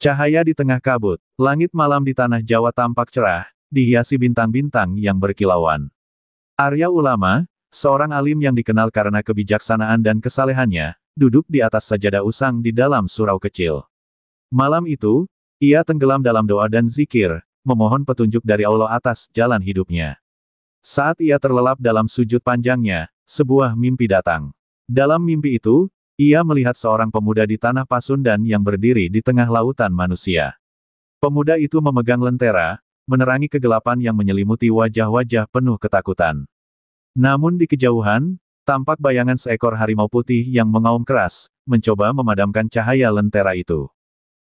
Cahaya di tengah kabut, langit malam di tanah Jawa tampak cerah, dihiasi bintang-bintang yang berkilauan. Arya Ulama, seorang alim yang dikenal karena kebijaksanaan dan kesalehannya, duduk di atas sajadah usang di dalam surau kecil. Malam itu, ia tenggelam dalam doa dan zikir, memohon petunjuk dari Allah atas jalan hidupnya. Saat ia terlelap dalam sujud panjangnya, sebuah mimpi datang. Dalam mimpi itu, ia melihat seorang pemuda di tanah Pasundan yang berdiri di tengah lautan manusia. Pemuda itu memegang lentera, menerangi kegelapan yang menyelimuti wajah-wajah penuh ketakutan. Namun di kejauhan, tampak bayangan seekor harimau putih yang mengaum keras, mencoba memadamkan cahaya lentera itu.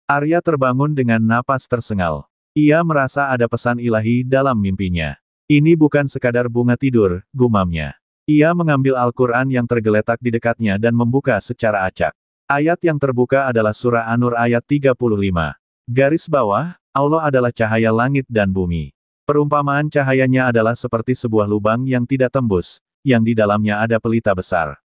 Arya terbangun dengan napas tersengal. Ia merasa ada pesan ilahi dalam mimpinya. Ini bukan sekadar bunga tidur, gumamnya. Ia mengambil Al-Quran yang tergeletak di dekatnya dan membuka secara acak. Ayat yang terbuka adalah Surah An-Nur ayat 35. Garis bawah, Allah adalah cahaya langit dan bumi. Perumpamaan cahayanya adalah seperti sebuah lubang yang tidak tembus, yang di dalamnya ada pelita besar.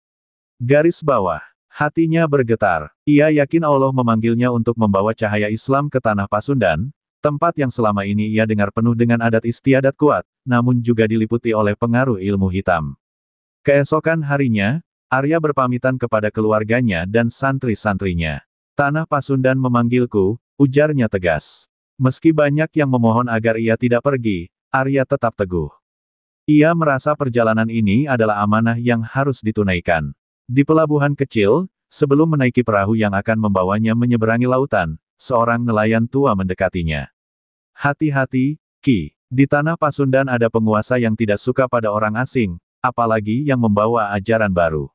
Garis bawah, hatinya bergetar. Ia yakin Allah memanggilnya untuk membawa cahaya Islam ke tanah Pasundan, tempat yang selama ini ia dengar penuh dengan adat istiadat kuat, namun juga diliputi oleh pengaruh ilmu hitam. Keesokan harinya, Arya berpamitan kepada keluarganya dan santri-santrinya. Tanah Pasundan memanggilku, ujarnya tegas. Meski banyak yang memohon agar ia tidak pergi, Arya tetap teguh. Ia merasa perjalanan ini adalah amanah yang harus ditunaikan. Di pelabuhan kecil, sebelum menaiki perahu yang akan membawanya menyeberangi lautan, seorang nelayan tua mendekatinya. Hati-hati, Ki. Di tanah Pasundan ada penguasa yang tidak suka pada orang asing, apalagi yang membawa ajaran baru.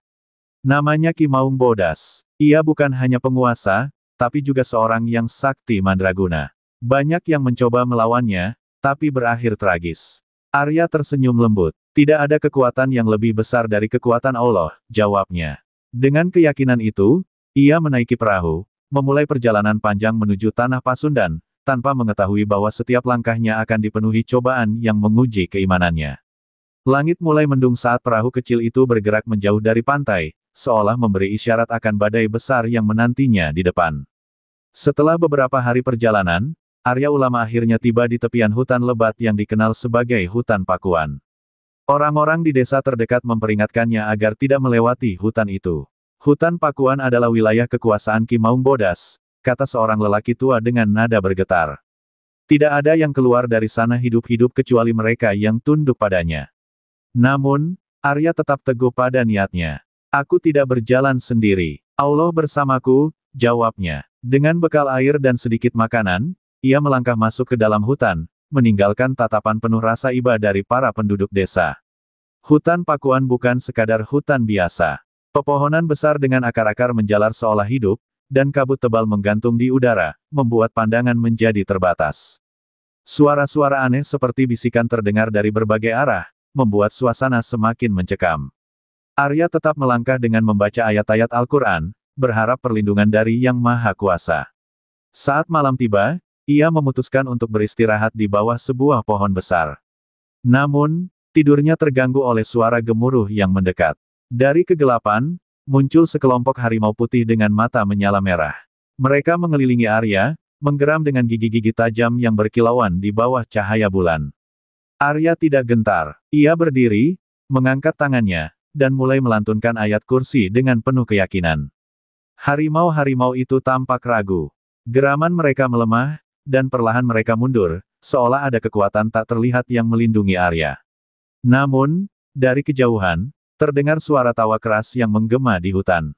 Namanya Ki Maung Bodas. Ia bukan hanya penguasa, tapi juga seorang yang sakti mandraguna. Banyak yang mencoba melawannya, tapi berakhir tragis. Arya tersenyum lembut. Tidak ada kekuatan yang lebih besar dari kekuatan Allah, jawabnya. Dengan keyakinan itu, ia menaiki perahu, memulai perjalanan panjang menuju tanah Pasundan, tanpa mengetahui bahwa setiap langkahnya akan dipenuhi cobaan yang menguji keimanannya. Langit mulai mendung saat perahu kecil itu bergerak menjauh dari pantai, seolah memberi isyarat akan badai besar yang menantinya di depan. Setelah beberapa hari perjalanan, Arya Ulama akhirnya tiba di tepian hutan lebat yang dikenal sebagai hutan Pakuan. Orang-orang di desa terdekat memperingatkannya agar tidak melewati hutan itu. Hutan Pakuan adalah wilayah kekuasaan Ki Maung Bodas, kata seorang lelaki tua dengan nada bergetar. Tidak ada yang keluar dari sana hidup-hidup kecuali mereka yang tunduk padanya. Namun, Arya tetap teguh pada niatnya. Aku tidak berjalan sendiri. Allah bersamaku, jawabnya. Dengan bekal air dan sedikit makanan, ia melangkah masuk ke dalam hutan, meninggalkan tatapan penuh rasa iba dari para penduduk desa. Hutan Pakuan bukan sekadar hutan biasa. Pepohonan besar dengan akar-akar menjalar seolah hidup, dan kabut tebal menggantung di udara, membuat pandangan menjadi terbatas. Suara-suara aneh seperti bisikan terdengar dari berbagai arah, membuat suasana semakin mencekam. Arya tetap melangkah dengan membaca ayat-ayat Al-Quran, berharap perlindungan dari Yang Maha Kuasa. Saat malam tiba, ia memutuskan untuk beristirahat di bawah sebuah pohon besar. Namun, tidurnya terganggu oleh suara gemuruh yang mendekat. Dari kegelapan, muncul sekelompok harimau putih dengan mata menyala merah. Mereka mengelilingi Arya, menggeram dengan gigi-gigi tajam yang berkilauan di bawah cahaya bulan. Arya tidak gentar. Ia berdiri, mengangkat tangannya, dan mulai melantunkan ayat kursi dengan penuh keyakinan. Harimau-harimau itu tampak ragu. Geraman mereka melemah, dan perlahan mereka mundur, seolah ada kekuatan tak terlihat yang melindungi Arya. Namun, dari kejauhan, terdengar suara tawa keras yang menggema di hutan.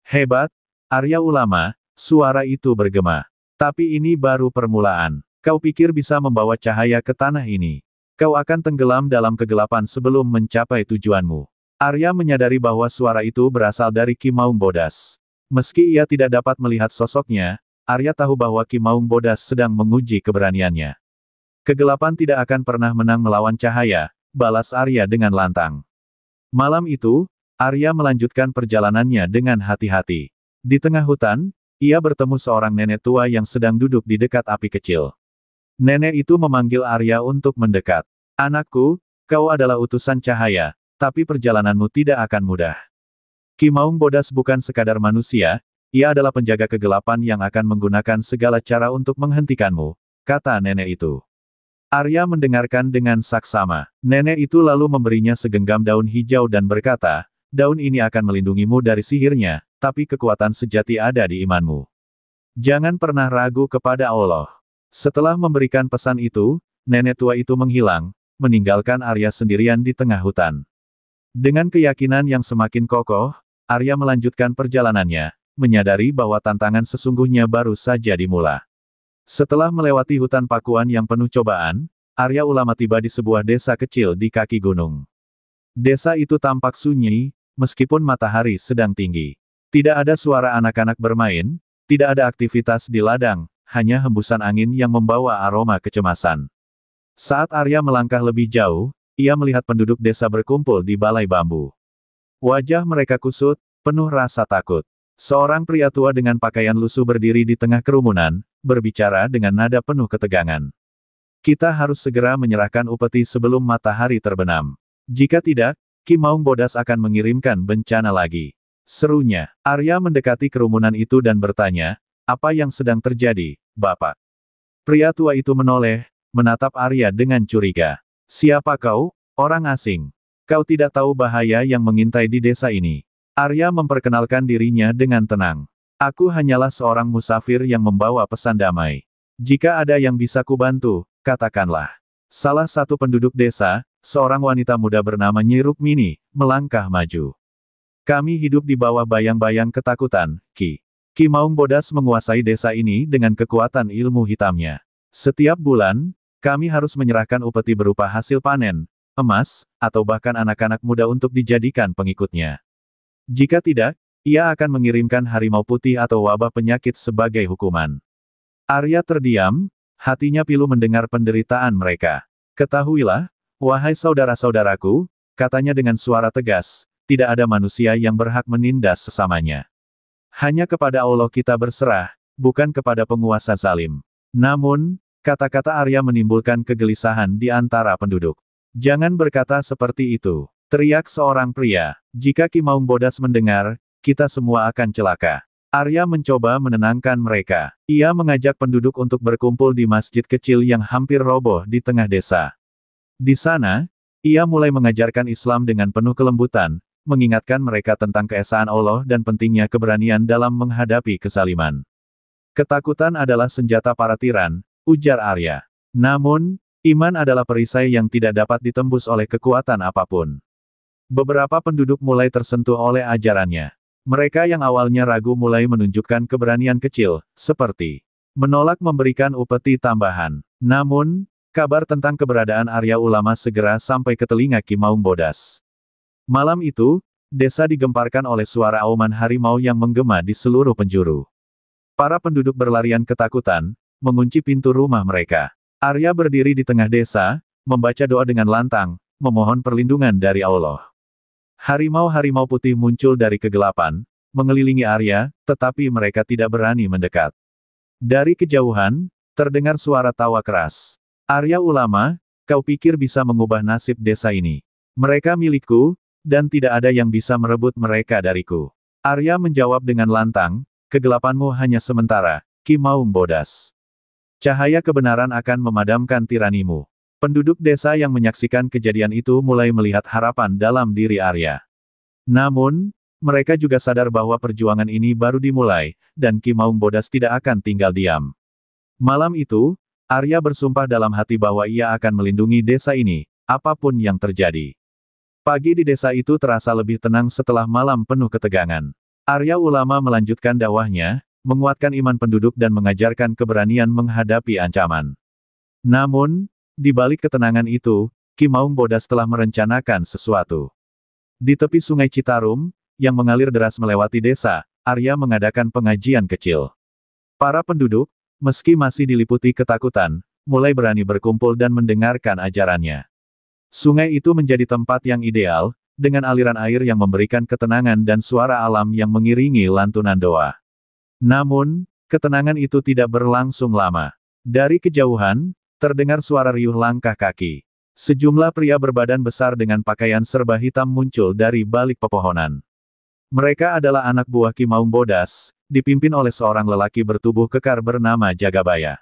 Hebat, Arya Ulama, suara itu bergema. Tapi ini baru permulaan. Kau pikir bisa membawa cahaya ke tanah ini? Kau akan tenggelam dalam kegelapan sebelum mencapai tujuanmu. Arya menyadari bahwa suara itu berasal dari Ki Maung Bodas. Meski ia tidak dapat melihat sosoknya, Arya tahu bahwa Ki Maung Bodas sedang menguji keberaniannya. Kegelapan tidak akan pernah menang melawan cahaya, balas Arya dengan lantang. Malam itu, Arya melanjutkan perjalanannya dengan hati-hati. Di tengah hutan, ia bertemu seorang nenek tua yang sedang duduk di dekat api kecil. Nenek itu memanggil Arya untuk mendekat. Anakku, kau adalah utusan cahaya, tapi perjalananmu tidak akan mudah. Ki Maung Bodas bukan sekadar manusia, ia adalah penjaga kegelapan yang akan menggunakan segala cara untuk menghentikanmu, kata nenek itu. Arya mendengarkan dengan saksama. Nenek itu lalu memberinya segenggam daun hijau dan berkata, daun ini akan melindungimu dari sihirnya, tapi kekuatan sejati ada di imanmu. Jangan pernah ragu kepada Allah. Setelah memberikan pesan itu, nenek tua itu menghilang, meninggalkan Arya sendirian di tengah hutan. Dengan keyakinan yang semakin kokoh, Arya melanjutkan perjalanannya, menyadari bahwa tantangan sesungguhnya baru saja dimulai. Setelah melewati hutan pakuan yang penuh cobaan, Arya Ulama tiba di sebuah desa kecil di kaki gunung. Desa itu tampak sunyi, meskipun matahari sedang tinggi. Tidak ada suara anak-anak bermain, tidak ada aktivitas di ladang, hanya hembusan angin yang membawa aroma kecemasan. Saat Arya melangkah lebih jauh, ia melihat penduduk desa berkumpul di balai bambu. Wajah mereka kusut, penuh rasa takut. Seorang pria tua dengan pakaian lusuh berdiri di tengah kerumunan, berbicara dengan nada penuh ketegangan. Kita harus segera menyerahkan upeti sebelum matahari terbenam. Jika tidak, Ki Maung Bodas akan mengirimkan bencana lagi. Serunya, Arya mendekati kerumunan itu dan bertanya, apa yang sedang terjadi, Bapak? Pria tua itu menoleh, menatap Arya dengan curiga. Siapa kau, orang asing? Kau tidak tahu bahaya yang mengintai di desa ini. Arya memperkenalkan dirinya dengan tenang. Aku hanyalah seorang musafir yang membawa pesan damai. Jika ada yang bisa kubantu, katakanlah. Salah satu penduduk desa, seorang wanita muda bernama Nyi Rukmini, melangkah maju. Kami hidup di bawah bayang-bayang ketakutan, Ki. Ki Maung Bodas menguasai desa ini dengan kekuatan ilmu hitamnya. Setiap bulan, kami harus menyerahkan upeti berupa hasil panen, emas, atau bahkan anak-anak muda untuk dijadikan pengikutnya. Jika tidak, ia akan mengirimkan harimau putih atau wabah penyakit sebagai hukuman. Arya terdiam, hatinya pilu mendengar penderitaan mereka. Ketahuilah, wahai saudara-saudaraku, katanya dengan suara tegas, tidak ada manusia yang berhak menindas sesamanya. Hanya kepada Allah kita berserah, bukan kepada penguasa zalim. Namun, kata-kata Arya menimbulkan kegelisahan di antara penduduk. Jangan berkata seperti itu, teriak seorang pria. Jika Ki Maung Bodas mendengar, kita semua akan celaka. Arya mencoba menenangkan mereka. Ia mengajak penduduk untuk berkumpul di masjid kecil yang hampir roboh di tengah desa. Di sana, ia mulai mengajarkan Islam dengan penuh kelembutan, mengingatkan mereka tentang keesaan Allah dan pentingnya keberanian dalam menghadapi kezaliman. Ketakutan adalah senjata para tiran, ujar Arya. Namun, iman adalah perisai yang tidak dapat ditembus oleh kekuatan apapun. Beberapa penduduk mulai tersentuh oleh ajarannya. Mereka yang awalnya ragu mulai menunjukkan keberanian kecil, seperti menolak memberikan upeti tambahan. Namun, kabar tentang keberadaan Arya Ulama segera sampai ke telinga Ki Maung Bodas. Malam itu, desa digemparkan oleh suara auman harimau yang menggema di seluruh penjuru. Para penduduk berlarian ketakutan, mengunci pintu rumah mereka. Arya berdiri di tengah desa, membaca doa dengan lantang, memohon perlindungan dari Allah. Harimau-harimau putih muncul dari kegelapan, mengelilingi Arya, tetapi mereka tidak berani mendekat. Dari kejauhan, terdengar suara tawa keras. Arya Ulama, kau pikir bisa mengubah nasib desa ini? Mereka milikku, dan tidak ada yang bisa merebut mereka dariku. Arya menjawab dengan lantang, kegelapanmu hanya sementara, Ki Maung Bodas. Cahaya kebenaran akan memadamkan tiranimu. Penduduk desa yang menyaksikan kejadian itu mulai melihat harapan dalam diri Arya. Namun, mereka juga sadar bahwa perjuangan ini baru dimulai, dan Ki Maung Bodas tidak akan tinggal diam. Malam itu, Arya bersumpah dalam hati bahwa ia akan melindungi desa ini, apapun yang terjadi. Pagi di desa itu terasa lebih tenang setelah malam penuh ketegangan. Arya Ulama melanjutkan dakwahnya, menguatkan iman penduduk dan mengajarkan keberanian menghadapi ancaman. Namun, di balik ketenangan itu, Ki Maung Bodas telah merencanakan sesuatu. Di tepi sungai Citarum, yang mengalir deras melewati desa, Arya mengadakan pengajian kecil. Para penduduk, meski masih diliputi ketakutan, mulai berani berkumpul dan mendengarkan ajarannya. Sungai itu menjadi tempat yang ideal, dengan aliran air yang memberikan ketenangan dan suara alam yang mengiringi lantunan doa. Namun, ketenangan itu tidak berlangsung lama. Dari kejauhan, terdengar suara riuh langkah kaki. Sejumlah pria berbadan besar dengan pakaian serba hitam muncul dari balik pepohonan. Mereka adalah anak buah Ki Maung Bodas, dipimpin oleh seorang lelaki bertubuh kekar bernama Jagabaya.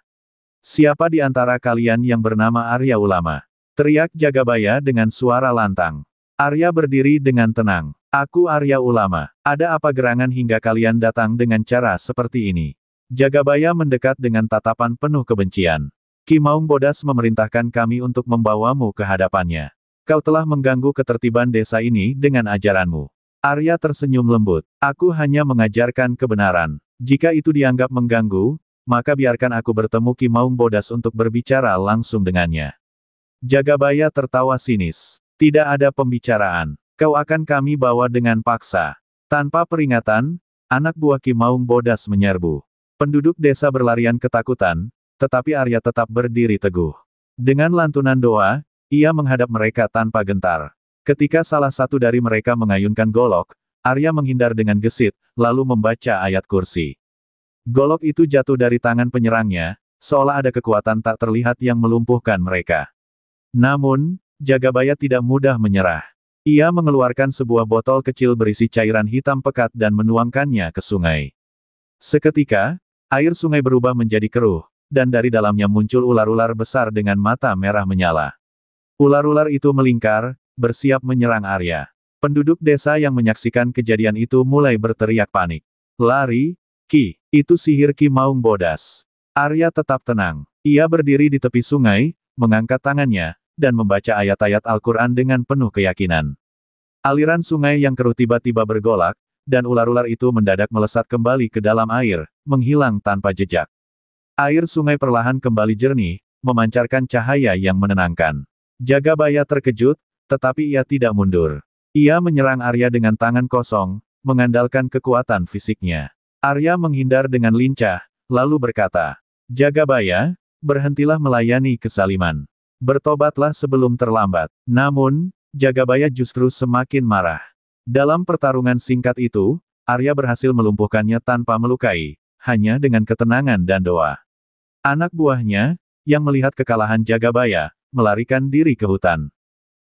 "Siapa di antara kalian yang bernama Arya Ulama?" teriak Jagabaya dengan suara lantang. Arya berdiri dengan tenang. "Aku Arya Ulama. Ada apa gerangan hingga kalian datang dengan cara seperti ini?" Jagabaya mendekat dengan tatapan penuh kebencian. "Ki Maung Bodas memerintahkan kami untuk membawamu ke hadapannya. Kau telah mengganggu ketertiban desa ini dengan ajaranmu." Arya tersenyum lembut. "Aku hanya mengajarkan kebenaran. Jika itu dianggap mengganggu, maka biarkan aku bertemu Ki Maung Bodas untuk berbicara langsung dengannya." Jagabaya tertawa sinis. "Tidak ada pembicaraan. Kau akan kami bawa dengan paksa." Tanpa peringatan, anak buah Ki Maung Bodas menyerbu. Penduduk desa berlarian ketakutan, tetapi Arya tetap berdiri teguh. Dengan lantunan doa, ia menghadap mereka tanpa gentar. Ketika salah satu dari mereka mengayunkan golok, Arya menghindar dengan gesit, lalu membaca ayat kursi. Golok itu jatuh dari tangan penyerangnya, seolah ada kekuatan tak terlihat yang melumpuhkan mereka. Namun, Jagabaya tidak mudah menyerah. Ia mengeluarkan sebuah botol kecil berisi cairan hitam pekat dan menuangkannya ke sungai. Seketika, air sungai berubah menjadi keruh, dan dari dalamnya muncul ular-ular besar dengan mata merah menyala. Ular-ular itu melingkar, bersiap menyerang Arya. Penduduk desa yang menyaksikan kejadian itu mulai berteriak panik. "Lari, Ki! Itu sihir Ki Maung Bodas!" Arya tetap tenang. Ia berdiri di tepi sungai, mengangkat tangannya, dan membaca ayat-ayat Al-Quran dengan penuh keyakinan. Aliran sungai yang keruh tiba-tiba bergolak, dan ular-ular itu mendadak melesat kembali ke dalam air, menghilang tanpa jejak. Air sungai perlahan kembali jernih, memancarkan cahaya yang menenangkan. Jagabaya terkejut, tetapi ia tidak mundur. Ia menyerang Arya dengan tangan kosong, mengandalkan kekuatan fisiknya. Arya menghindar dengan lincah, lalu berkata, "Jagabaya, berhentilah melayani kezaliman. Bertobatlah sebelum terlambat." Namun, Jagabaya justru semakin marah. Dalam pertarungan singkat itu, Arya berhasil melumpuhkannya tanpa melukai, hanya dengan ketenangan dan doa. Anak buahnya, yang melihat kekalahan Jagabaya, melarikan diri ke hutan.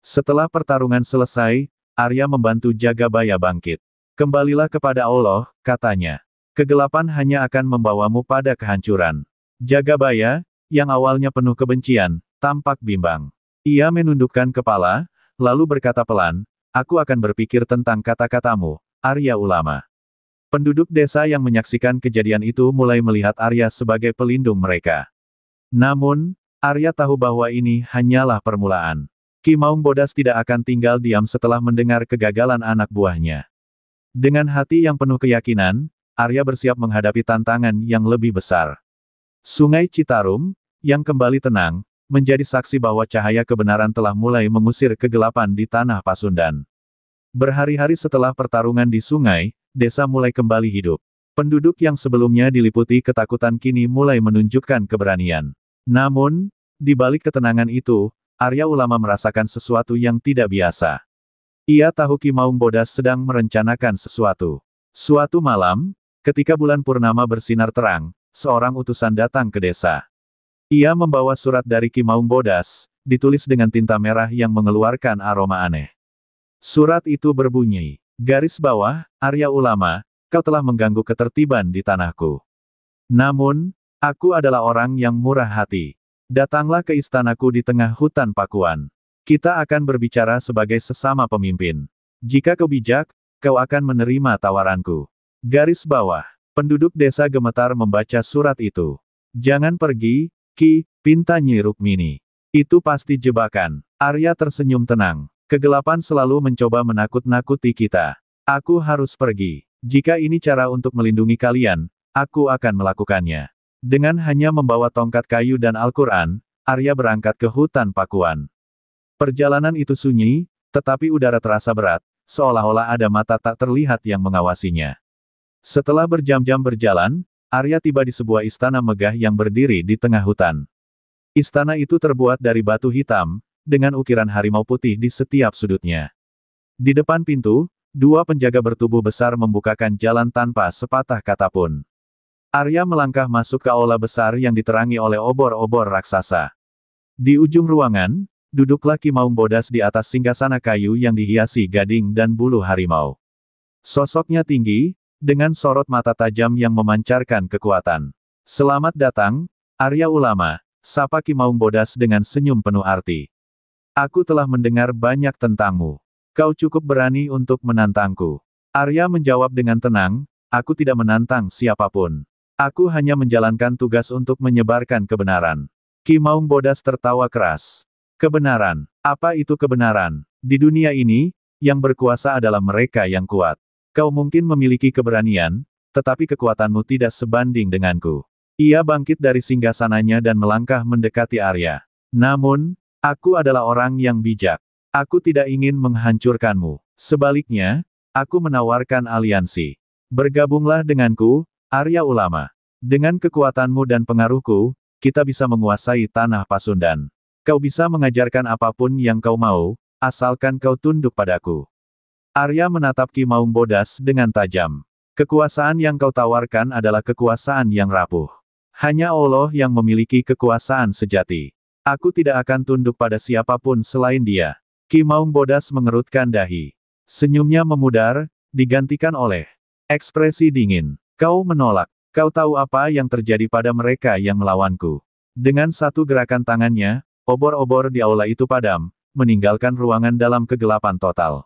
Setelah pertarungan selesai, Arya membantu Jagabaya bangkit. "Kembalilah kepada Allah," katanya. "Kegelapan hanya akan membawamu pada kehancuran." Jagabaya, yang awalnya penuh kebencian, tampak bimbang. Ia menundukkan kepala, lalu berkata pelan, "Aku akan berpikir tentang kata-katamu, Arya Ulama." Penduduk desa yang menyaksikan kejadian itu mulai melihat Arya sebagai pelindung mereka. Namun, Arya tahu bahwa ini hanyalah permulaan. Ki Maung Bodas tidak akan tinggal diam setelah mendengar kegagalan anak buahnya. Dengan hati yang penuh keyakinan, Arya bersiap menghadapi tantangan yang lebih besar. Sungai Citarum, yang kembali tenang, menjadi saksi bahwa cahaya kebenaran telah mulai mengusir kegelapan di tanah Pasundan. Berhari-hari setelah pertarungan di sungai, desa mulai kembali hidup. Penduduk yang sebelumnya diliputi ketakutan kini mulai menunjukkan keberanian. Namun, di balik ketenangan itu, Arya Ulama merasakan sesuatu yang tidak biasa. Ia tahu Ki Maung Bodas sedang merencanakan sesuatu. Suatu malam, ketika bulan purnama bersinar terang, seorang utusan datang ke desa. Ia membawa surat dari Ki Maung Bodas, ditulis dengan tinta merah yang mengeluarkan aroma aneh. Surat itu berbunyi, "Garis bawah, Arya Ulama, kau telah mengganggu ketertiban di tanahku. Namun, aku adalah orang yang murah hati. Datanglah ke istanaku di tengah hutan Pakuan. Kita akan berbicara sebagai sesama pemimpin. Jika kau bijak, kau akan menerima tawaranku." Garis bawah. Penduduk desa gemetar membaca surat itu. "Jangan pergi, Ki," pinta Nyi Rukmini. "Itu pasti jebakan." Arya tersenyum tenang. "Kegelapan selalu mencoba menakut-nakuti kita. Aku harus pergi. Jika ini cara untuk melindungi kalian, aku akan melakukannya." Dengan hanya membawa tongkat kayu dan Al-Quran, Arya berangkat ke hutan Pakuan. Perjalanan itu sunyi, tetapi udara terasa berat, seolah-olah ada mata tak terlihat yang mengawasinya. Setelah berjam-jam berjalan, Arya tiba di sebuah istana megah yang berdiri di tengah hutan. Istana itu terbuat dari batu hitam, dengan ukiran harimau putih di setiap sudutnya. Di depan pintu, dua penjaga bertubuh besar membukakan jalan tanpa sepatah kata pun. Arya melangkah masuk ke aula besar yang diterangi oleh obor-obor raksasa. Di ujung ruangan, duduklah Ki Maung Bodas di atas singgasana kayu yang dihiasi gading dan bulu harimau. Sosoknya tinggi, dengan sorot mata tajam yang memancarkan kekuatan. "Selamat datang, Arya Ulama," sapa Ki Maung Bodas dengan senyum penuh arti. "Aku telah mendengar banyak tentangmu. Kau cukup berani untuk menantangku." Arya menjawab dengan tenang, "Aku tidak menantang siapapun. Aku hanya menjalankan tugas untuk menyebarkan kebenaran." Ki Maung Bodas tertawa keras. "Kebenaran? Apa itu kebenaran? Di dunia ini, yang berkuasa adalah mereka yang kuat. Kau mungkin memiliki keberanian, tetapi kekuatanmu tidak sebanding denganku." Ia bangkit dari singgasananya dan melangkah mendekati Arya. "Namun, aku adalah orang yang bijak. Aku tidak ingin menghancurkanmu. Sebaliknya, aku menawarkan aliansi. Bergabunglah denganku, Arya Ulama. Dengan kekuatanmu dan pengaruhku, kita bisa menguasai tanah Pasundan. Kau bisa mengajarkan apapun yang kau mau, asalkan kau tunduk padaku." Arya menatap Ki Maung Bodas dengan tajam. "Kekuasaan yang kau tawarkan adalah kekuasaan yang rapuh. Hanya Allah yang memiliki kekuasaan sejati. Aku tidak akan tunduk pada siapapun selain Dia." Ki Maung Bodas mengerutkan dahi. Senyumnya memudar, digantikan oleh ekspresi dingin. "Kau menolak. Kau tahu apa yang terjadi pada mereka yang melawanku." Dengan satu gerakan tangannya, obor-obor di aula itu padam, meninggalkan ruangan dalam kegelapan total.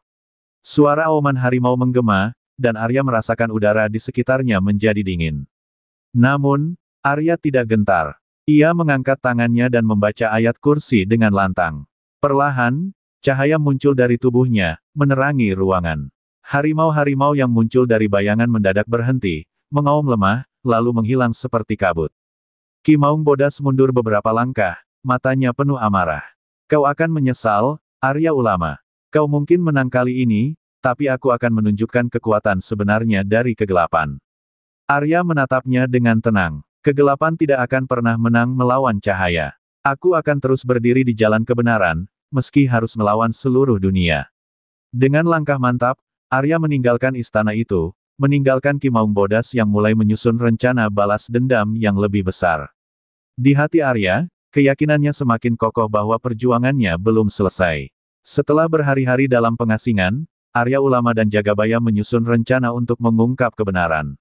Suara auman harimau menggema, dan Arya merasakan udara di sekitarnya menjadi dingin. Namun, Arya tidak gentar. Ia mengangkat tangannya dan membaca ayat kursi dengan lantang. Perlahan, cahaya muncul dari tubuhnya, menerangi ruangan. Harimau-harimau yang muncul dari bayangan mendadak berhenti, mengaum lemah, lalu menghilang seperti kabut. Ki Maung Bodas mundur beberapa langkah, matanya penuh amarah. "Kau akan menyesal, Arya Ulama. Kau mungkin menang kali ini, tapi aku akan menunjukkan kekuatan sebenarnya dari kegelapan." Arya menatapnya dengan tenang. "Kegelapan tidak akan pernah menang melawan cahaya. Aku akan terus berdiri di jalan kebenaran, meski harus melawan seluruh dunia." Dengan langkah mantap, Arya meninggalkan istana itu, meninggalkan Ki Maung Bodas yang mulai menyusun rencana balas dendam yang lebih besar. Di hati Arya, keyakinannya semakin kokoh bahwa perjuangannya belum selesai. Setelah berhari-hari dalam pengasingan, Arya Ulama dan Jagabaya menyusun rencana untuk mengungkap kebenaran.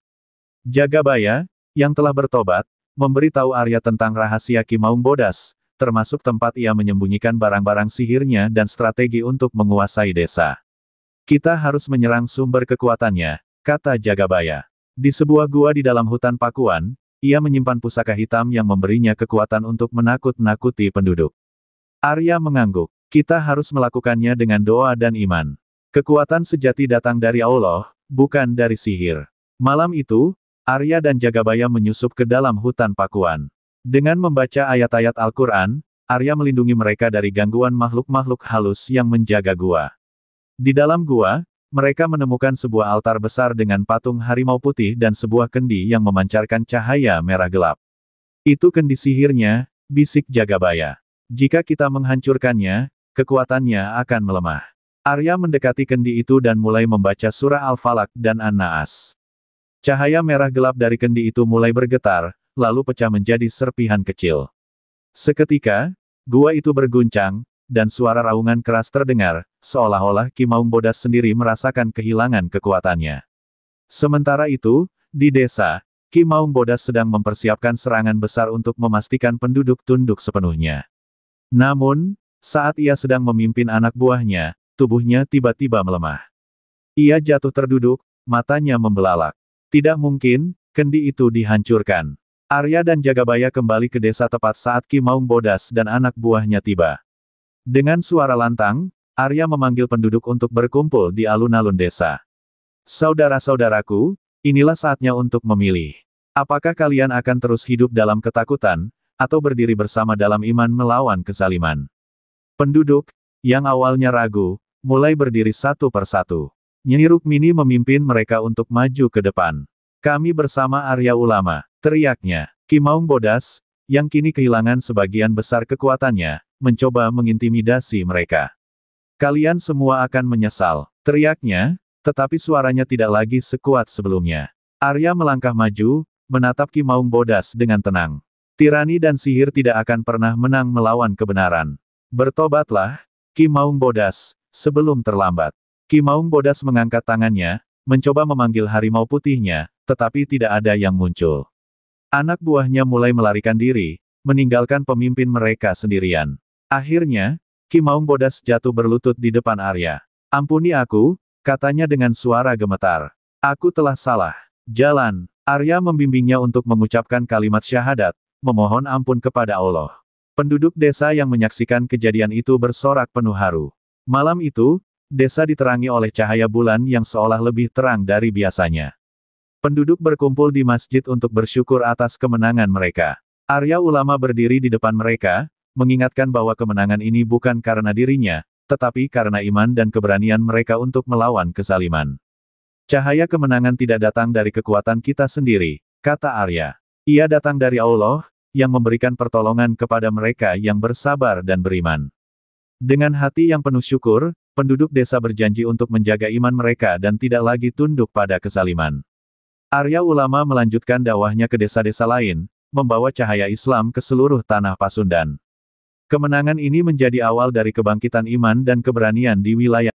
Jagabaya, yang telah bertobat, memberitahu Arya tentang rahasia Ki Maung Bodas, termasuk tempat ia menyembunyikan barang-barang sihirnya dan strategi untuk menguasai desa. "Kita harus menyerang sumber kekuatannya," kata Jagabaya. Di sebuah gua di dalam hutan Pakuan, ia menyimpan pusaka hitam yang memberinya kekuatan untuk menakut-nakuti penduduk. Arya mengangguk. "Kita harus melakukannya dengan doa dan iman. Kekuatan sejati datang dari Allah, bukan dari sihir." Malam itu, Arya dan Jagabaya menyusup ke dalam hutan Pakuan. Dengan membaca ayat-ayat Al-Quran, Arya melindungi mereka dari gangguan makhluk-makhluk halus yang menjaga gua. Di dalam gua, mereka menemukan sebuah altar besar dengan patung harimau putih dan sebuah kendi yang memancarkan cahaya merah gelap. "Itu kendi sihirnya," bisik Jagabaya. "Jika kita menghancurkannya, kekuatannya akan melemah." Arya mendekati kendi itu dan mulai membaca surah Al-Falaq dan An-Naas. Cahaya merah gelap dari kendi itu mulai bergetar, lalu pecah menjadi serpihan kecil. Seketika, gua itu berguncang, dan suara raungan keras terdengar, seolah-olah Ki Maung Bodas sendiri merasakan kehilangan kekuatannya. Sementara itu, di desa, Ki Maung Bodas sedang mempersiapkan serangan besar untuk memastikan penduduk tunduk sepenuhnya. Namun, saat ia sedang memimpin anak buahnya, tubuhnya tiba-tiba melemah. Ia jatuh terduduk, matanya membelalak. Tidak mungkin, kendi itu dihancurkan. Arya dan Jagabaya kembali ke desa tepat saat Ki Maung Bodas dan anak buahnya tiba. Dengan suara lantang, Arya memanggil penduduk untuk berkumpul di alun-alun desa. "Saudara-saudaraku, inilah saatnya untuk memilih. Apakah kalian akan terus hidup dalam ketakutan, atau berdiri bersama dalam iman melawan kezaliman?" Penduduk, yang awalnya ragu, mulai berdiri satu persatu. Nyi Rukmini memimpin mereka untuk maju ke depan. "Kami bersama Arya Ulama," teriaknya. Ki Maung Bodas, yang kini kehilangan sebagian besar kekuatannya, mencoba mengintimidasi mereka. "Kalian semua akan menyesal," teriaknya, tetapi suaranya tidak lagi sekuat sebelumnya. Arya melangkah maju, menatap Ki Maung Bodas dengan tenang. "Tirani dan sihir tidak akan pernah menang melawan kebenaran. Bertobatlah, Ki Maung Bodas, sebelum terlambat." Ki Maung Bodas mengangkat tangannya, mencoba memanggil harimau putihnya, tetapi tidak ada yang muncul. Anak buahnya mulai melarikan diri, meninggalkan pemimpin mereka sendirian. Akhirnya, Ki Maung Bodas jatuh berlutut di depan Arya. "Ampuni aku," katanya dengan suara gemetar. "Aku telah salah. Jalan." Arya membimbingnya untuk mengucapkan kalimat syahadat, memohon ampun kepada Allah. Penduduk desa yang menyaksikan kejadian itu bersorak penuh haru. Malam itu, desa diterangi oleh cahaya bulan yang seolah lebih terang dari biasanya. Penduduk berkumpul di masjid untuk bersyukur atas kemenangan mereka. Arya Ulama berdiri di depan mereka, mengingatkan bahwa kemenangan ini bukan karena dirinya, tetapi karena iman dan keberanian mereka untuk melawan kezaliman. "Cahaya kemenangan tidak datang dari kekuatan kita sendiri," kata Arya. "Ia datang dari Allah, yang memberikan pertolongan kepada mereka yang bersabar dan beriman." Dengan hati yang penuh syukur, penduduk desa berjanji untuk menjaga iman mereka dan tidak lagi tunduk pada kezaliman. Arya Ulama melanjutkan dakwahnya ke desa-desa lain, membawa cahaya Islam ke seluruh tanah Pasundan. Kemenangan ini menjadi awal dari kebangkitan iman dan keberanian di wilayah